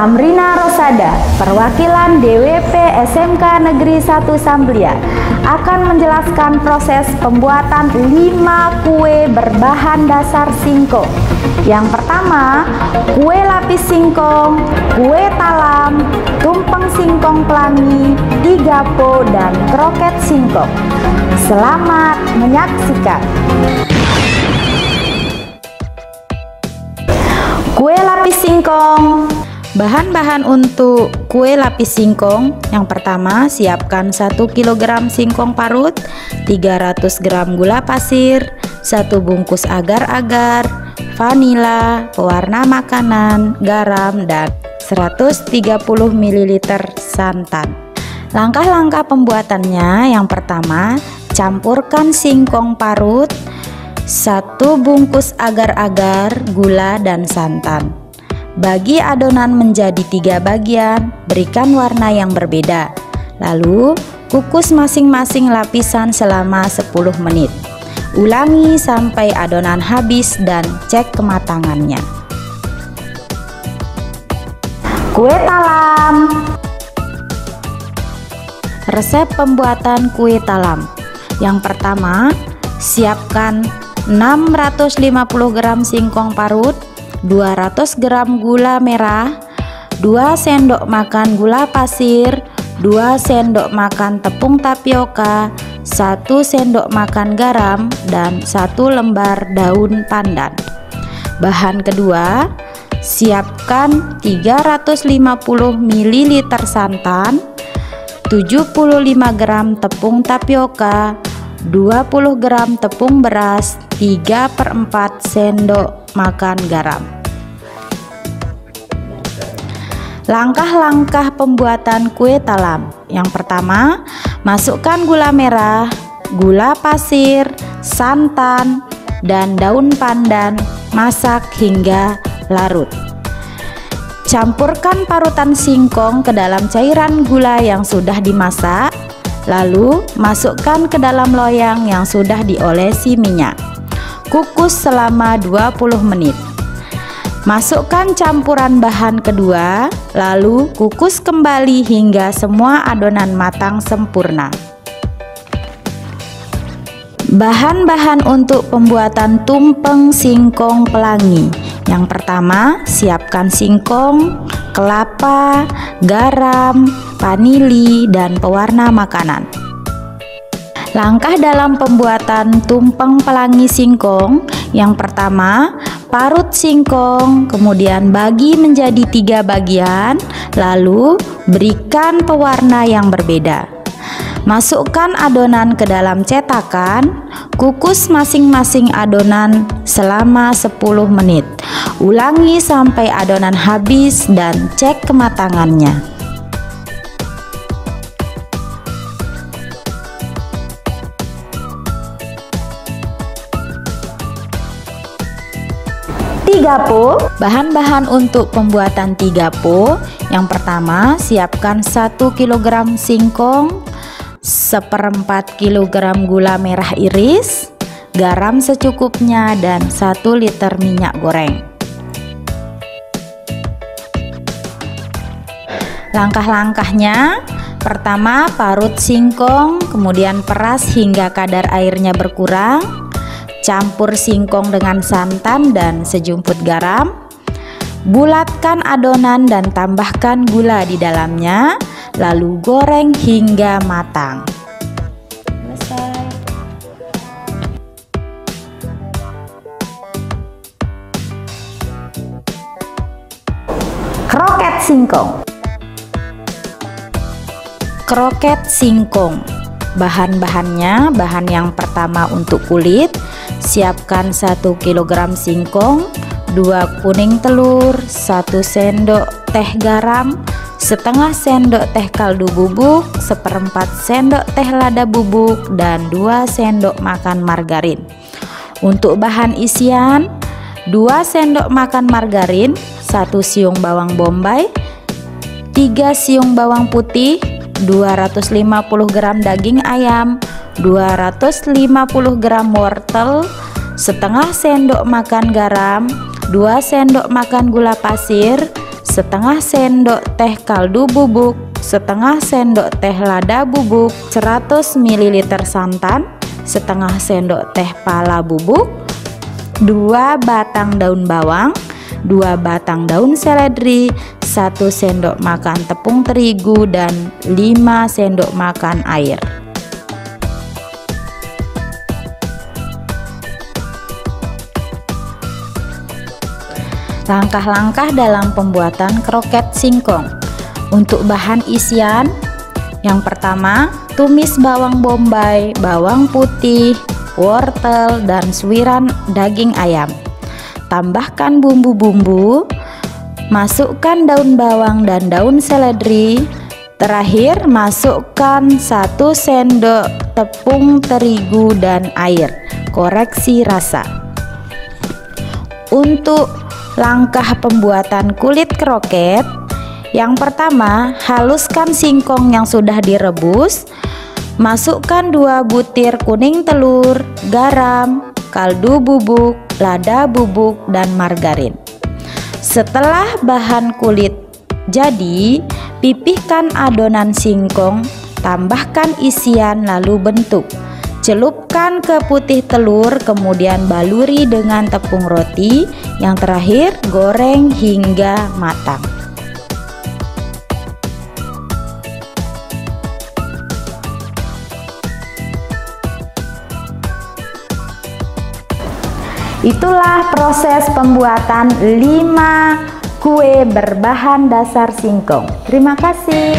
Amrina Rosada, perwakilan DWP SMK Negeri 1 Samblia, akan menjelaskan proses pembuatan 5 kue berbahan dasar singkong. Yang pertama, kue lapis singkong, kue talam, tumpeng singkong pelangi, tigapo, dan kroket singkong. Selamat menyaksikan. Kue lapis singkong. Bahan-bahan untuk kue lapis singkong. Yang pertama, siapkan 1 kg singkong parut, 300 gram gula pasir, 1 bungkus agar-agar, vanila, pewarna makanan, garam, dan 130 ml santan. Langkah-langkah pembuatannya, yang pertama, campurkan singkong parut, 1 bungkus agar-agar, gula, dan santan. Bagi adonan menjadi 3 bagian, berikan warna yang berbeda. Lalu, kukus masing-masing lapisan selama 10 menit. Ulangi sampai adonan habis dan cek kematangannya. Kue talam. Resep pembuatan kue talam. Yang pertama, siapkan 650 gram singkong parut, 200 gram gula merah, 2 sendok makan gula pasir, 2 sendok makan tepung tapioka, 1 sendok makan garam, dan 1 lembar daun pandan. Bahan kedua, siapkan 350 ml santan, 75 gram tepung tapioka, 20 gram tepung beras, 3/4 sendok makan garam. Langkah-langkah pembuatan kue talam. Yang pertama, masukkan gula merah, gula pasir, santan, dan daun pandan, masak hingga larut. Campurkan parutan singkong ke dalam cairan gula yang sudah dimasak, lalu masukkan ke dalam loyang yang sudah diolesi minyak. Kukus selama 20 menit. Masukkan campuran bahan kedua, lalu kukus kembali hingga semua adonan matang sempurna. Bahan-bahan untuk pembuatan tumpeng singkong pelangi. Yang pertama, siapkan singkong, kelapa, garam, vanili, dan pewarna makanan. Langkah dalam pembuatan tumpeng pelangi singkong. Yang pertama, parut singkong, kemudian bagi menjadi 3 bagian, lalu berikan pewarna yang berbeda. Masukkan adonan ke dalam cetakan, kukus masing-masing adonan selama 10 menit. Ulangi sampai adonan habis dan cek kematangannya. Tigapo. Bahan-bahan untuk pembuatan tigapo. Yang pertama, siapkan 1 kg singkong, 1/4 kg gula merah iris, garam secukupnya, dan 1 liter minyak goreng. Langkah-langkahnya, pertama, parut singkong, kemudian peras hingga kadar airnya berkurang. Campur singkong dengan santan dan sejumput garam. Bulatkan adonan dan tambahkan gula di dalamnya, lalu goreng hingga matang. Selesai. Kroket singkong. Kroket singkong. Bahan-bahannya, bahan yang pertama untuk kulit, siapkan 1 kg singkong, 2 kuning telur, 1 sendok teh garam, setengah sendok teh kaldu bubuk, 1/4 sendok teh lada bubuk, dan 2 sendok makan margarin. Untuk bahan isian, 2 sendok makan margarin, 1 siung bawang bombay, 3 siung bawang putih, 250 gram daging ayam, 250 gram wortel, setengah sendok makan garam, 2 sendok makan gula pasir, setengah sendok teh kaldu bubuk, setengah sendok teh lada bubuk, 100 ml santan, setengah sendok teh pala bubuk, 2 batang daun bawang, 2 batang daun seledri, 1 sendok makan tepung terigu, dan 5 sendok makan air. Langkah-langkah dalam pembuatan kroket singkong. Untuk bahan isian, yang pertama, tumis bawang bombay, bawang putih, wortel, dan suiran daging ayam. Tambahkan bumbu-bumbu, masukkan daun bawang dan daun seledri. Terakhir, masukkan 1 sendok tepung terigu dan air. Koreksi rasa. Untuk langkah pembuatan kulit kroket, yang pertama, haluskan singkong yang sudah direbus. Masukkan 2 butir kuning telur, garam, kaldu bubuk, lada bubuk, dan margarin. Setelah bahan kulit jadi, pipihkan adonan singkong, tambahkan isian lalu bentuk. Celupkan ke putih telur, kemudian baluri dengan tepung roti. Yang terakhir, goreng hingga matang. Itulah proses pembuatan 5 kue berbahan dasar singkong. Terima kasih.